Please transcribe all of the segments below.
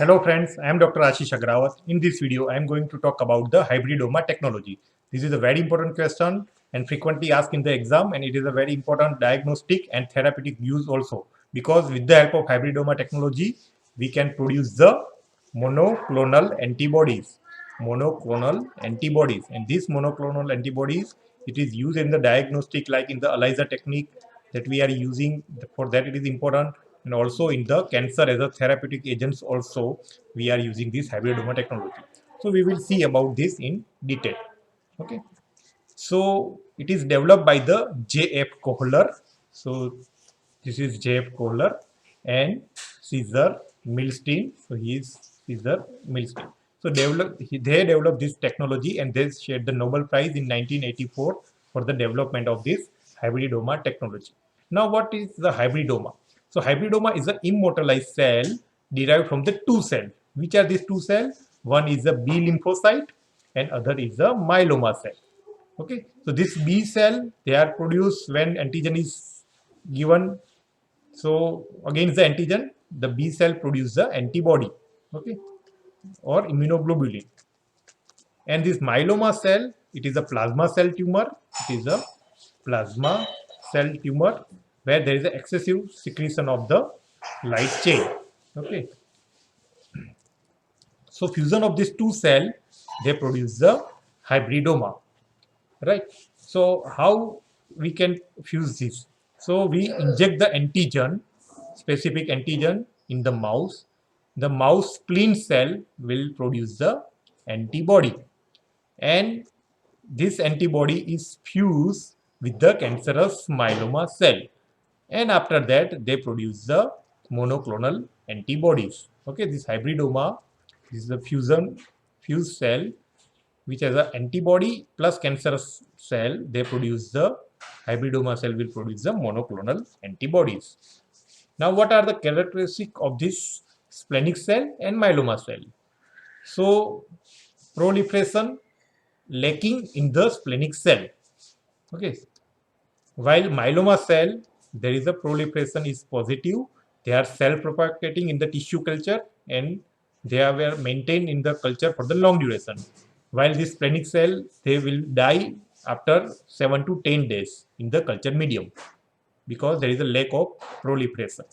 Hello friends, I am Dr. Ashish Agrawat. In this video, I am going to talk about the hybridoma technology. This is a very important question and frequently asked in the exam, and it is a very important diagnostic and therapeutic use also, because with the help of hybridoma technology, we can produce the monoclonal antibodies. Monoclonal antibodies, and these monoclonal antibodies, it is used in the diagnostic like in the ELISA technique that we are using. For that it is important, and also in the cancer as a therapeutic agents also we are using this hybridoma technology. So we will see about this in detail. Okay, so it is developed by the JF Kohler. So this is JF Kohler and Caesar Milstein. So he is Caesar Milstein. So they developed this technology and they shared the Nobel Prize in 1984 for the development of this hybridoma technology. Now, what is the hybridoma? So hybridoma is an immortalized cell derived from the two cells. Which are these two cells? One is a B lymphocyte and other is a myeloma cell. Okay, so this B cell, they are produced when antigen is given. So against the antigen, the B cell produces the antibody, okay, or immunoglobulin. And this myeloma cell, it is a plasma cell tumor. It is a plasma cell tumor where there is an excessive secretion of the light chain. Okay, so fusion of these two cells, they produce the hybridoma, right? So how we can fuse this? So we inject the antigen, specific antigen in the mouse spleen cell will produce the antibody, and this antibody is fused with the cancerous myeloma cell, and after that they produce the monoclonal antibodies. Okay, this hybridoma, this is the fused cell which has an antibody plus cancerous cell. They produce the hybridoma cell will produce the monoclonal antibodies. Now, what are the characteristics of this splenic cell and myeloma cell? So, proliferation lacking in the splenic cell. Okay, while myeloma cell, there is a proliferation is positive. They are self-propagating in the tissue culture and they are maintained in the culture for the long duration. While this splenic cell, they will die after 7 to 10 days in the culture medium because there is a lack of proliferation.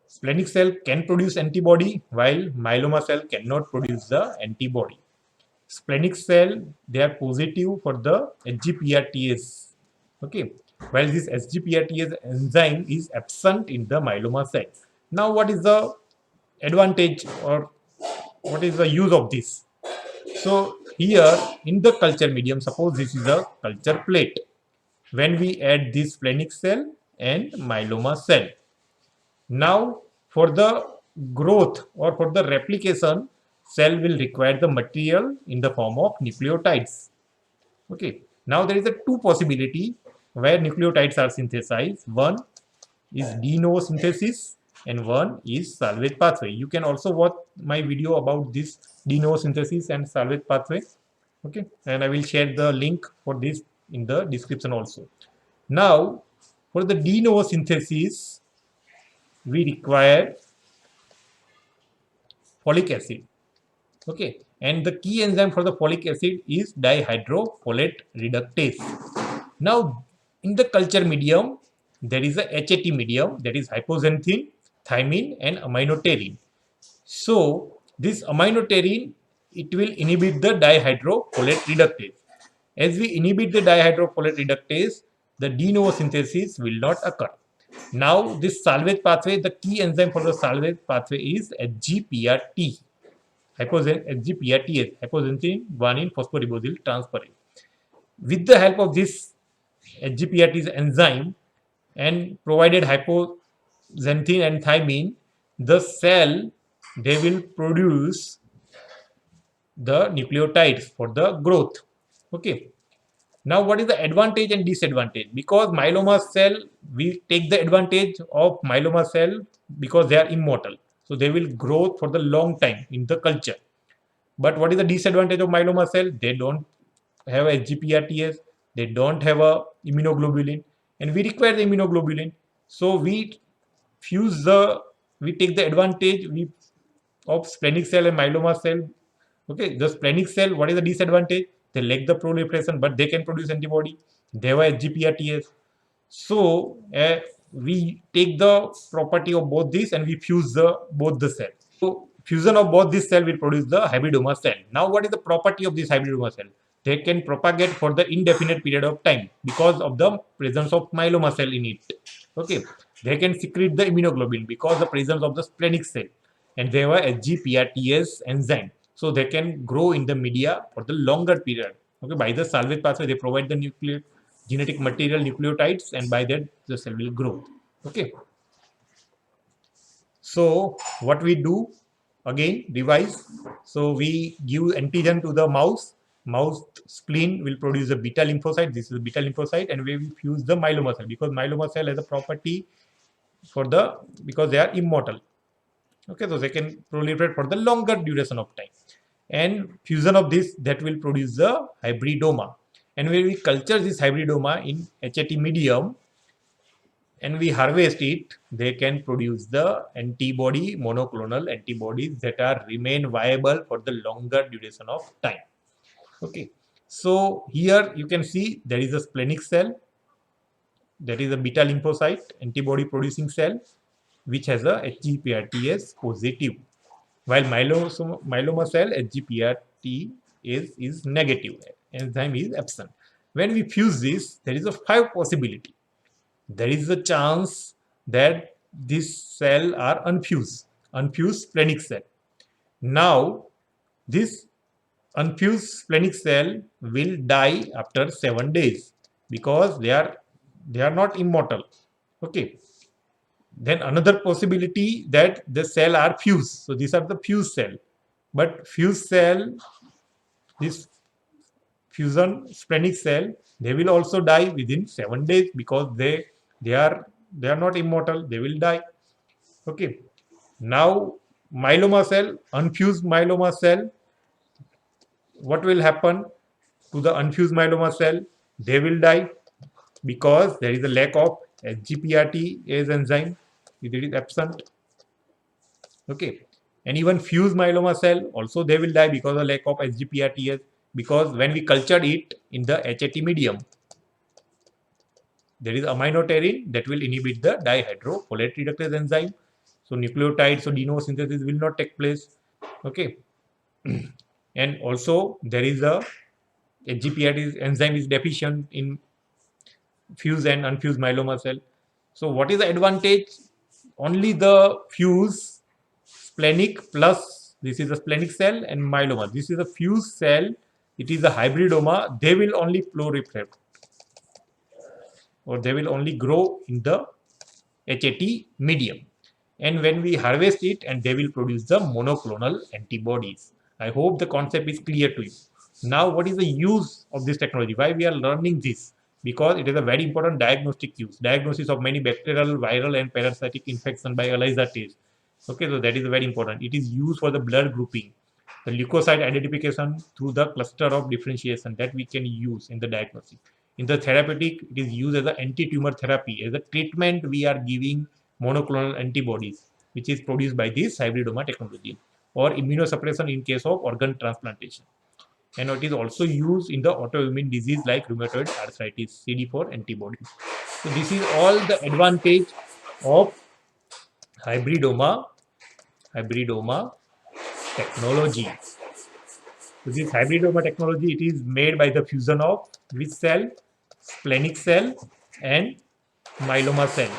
Splenic cell can produce antibody while myeloma cell cannot produce the antibody. Splenic cell, they are positive for the SGPRTase. Okay, while this SGPRTase enzyme is absent in the myeloma cell. Now, what is the advantage or what is the use of this? So here in the culture medium, suppose this is a culture plate. When we add this splenic cell and myeloma cell, now for the growth or for the replication, cell will require the material in the form of nucleotides. Okay, now there is a two possibility where nucleotides are synthesized. One is de novo synthesis and one is salvage pathway. You can also watch my video about this de novo synthesis and salvage pathway. Okay, and I will share the link for this in the description also. Now, for the de novo synthesis, we require folic acid. Okay, and the key enzyme for the folic acid is dihydrofolate reductase. Now, in the culture medium, there is a HAT medium, that is hypoxanthine, thymine, and aminoterine. So, this aminoterine, it will inhibit the dihydrofolate reductase. As we inhibit the dihydrofolate reductase, the de novo synthesis will not occur. Now, this salvage pathway, the key enzyme for the salvage pathway is HGPRT. HGPRTase, hypoxanthine guanine phosphoribosyl transferase. With the help of this HGPRTase enzyme and provided hypoxanthine and thymine, the cell, they will produce the nucleotides for the growth. Okay. Now, what is the advantage and disadvantage? Because myeloma cell, we take the advantage of myeloma cell because they are immortal. So they will grow for the long time in the culture. But what is the disadvantage of myeloma cell? They don't have a HGPRTS, they don't have a immunoglobulin, and we require the immunoglobulin. So we take the advantage, we of splenic cell and myeloma cell. Okay, the splenic cell, what is the disadvantage? They lack the proliferation, but they can produce antibody. They have HGPRTS. So we take the property of both these and we fuse both the cell. So fusion of both these cell will produce the hybridoma cell. Now, what is the property of this hybridoma cell? They can propagate for the indefinite period of time because of the presence of myeloma cell in it. Okay, they can secrete the immunoglobulin because the presence of the splenic cell, and they have a HGPRTS enzyme, so they can grow in the media for the longer period. Okay, by the salvage pathway, they provide the nuclear genetic material nucleotides, and by that the cell will grow. Okay, so what we do, again revise. So we give antigen to the mouse. Mouse spleen will produce a beta lymphocyte. This is a beta lymphocyte, and we will fuse the myeloma cell because myeloma cell has a property for the, because they are immortal. Okay, so they can proliferate for the longer duration of time, and fusion of this, that will produce the hybridoma. And when we culture this hybridoma in HAT medium and we harvest it, they can produce the antibody, monoclonal antibodies that are remain viable for the longer duration of time. Okay, so here you can see there is a splenic cell, that is a beta lymphocyte antibody producing cell, which has a HGPRTS positive, while myeloma cell HGPRT is negative, enzyme is absent. When we fuse this, there is a 5 possibility. There is a chance that this cell are unfused splenic cell. Now, this unfused splenic cell will die after 7 days because they are not immortal. Okay. Then another possibility that the cell are fused. So these are the fused cell. But fused cell, this fusion splenic cell, they will also die within 7 days because they are not immortal. They will die. Okay. Now myeloma cell, unfused myeloma cell, what will happen to the unfused myeloma cell? They will die because there is a lack of HGPRTase enzyme. It is absent. Okay, and even fused myeloma cell also they will die because of lack of HGPRTase, because when we cultured it in the HAT medium, there is aminoterrin that will inhibit the dihydrofolate reductase enzyme. So nucleotides, so de novo synthesis will not take place. Okay, and also there is a HGPRTase enzyme is deficient in fused and unfused myeloma cell. So what is the advantage? Only the fused splenic plus, this is a splenic cell, and myeloma. This is a fused cell. It is a hybridoma. They will only proliferate, or they will only grow in the HAT medium. And when we harvest it, and they will produce the monoclonal antibodies. I hope the concept is clear to you. Now, what is the use of this technology? Why we are learning this? Because it is a very important diagnostic use. Diagnosis of many bacterial, viral, and parasitic infection by ELISA test. Okay, so that is very important. It is used for the blood grouping, the leukocyte identification through the cluster of differentiation that we can use in the diagnostic. In the therapeutic, it is used as an anti-tumor therapy. As a treatment, we are giving monoclonal antibodies, which is produced by this hybridoma technology, or immunosuppression in case of organ transplantation. And it is also used in the autoimmune disease like rheumatoid arthritis, CD4 antibodies. So this is all the advantage of hybridoma technology. So this hybridoma technology, it is made by the fusion of which cell? Splenic cell and myeloma cell.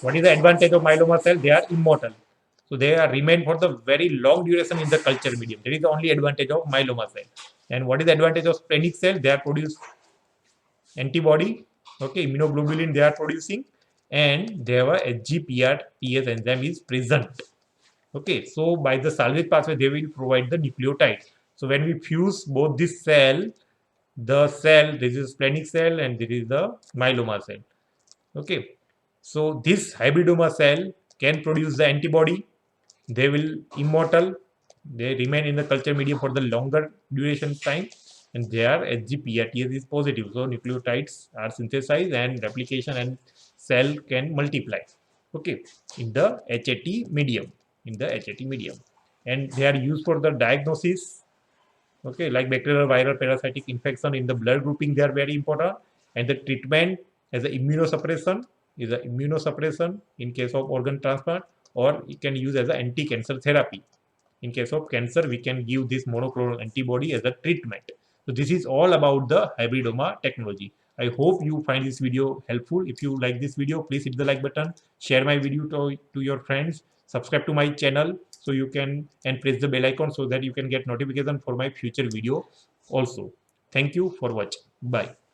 What is the advantage of myeloma cell? They are immortal. So they are remain for the very long duration in the culture medium. That is the only advantage of myeloma cell. And what is the advantage of splenic cell? They are produce antibody, okay, immunoglobulin they are producing, and they have a HGPRTase enzyme is present. Okay, so by the salvage pathway, they will provide the nucleotide. So when we fuse both this cell, this is splenic cell and this is the myeloma cell. Okay, so this hybridoma cell can produce the antibody. They will immortal. They remain in the culture medium for the longer duration time, and their HGPRTase is positive. So nucleotides are synthesized and replication and cell can multiply. Okay, in the HAT medium. and they are used for the diagnosis. Okay, like bacterial, viral, parasitic infection in the blood grouping, they are very important. And the treatment as a immunosuppression is a immunosuppression in case of organ transplant, or it can use as an anti-cancer therapy. In case of cancer, we can give this monoclonal antibody as a treatment. So this is all about the hybridoma technology. I hope you find this video helpful. If you like this video, please hit the like button, share my video to your friends, subscribe to my channel so you can, and press the bell icon so that you can get notification for my future video also. Thank you for watching. Bye.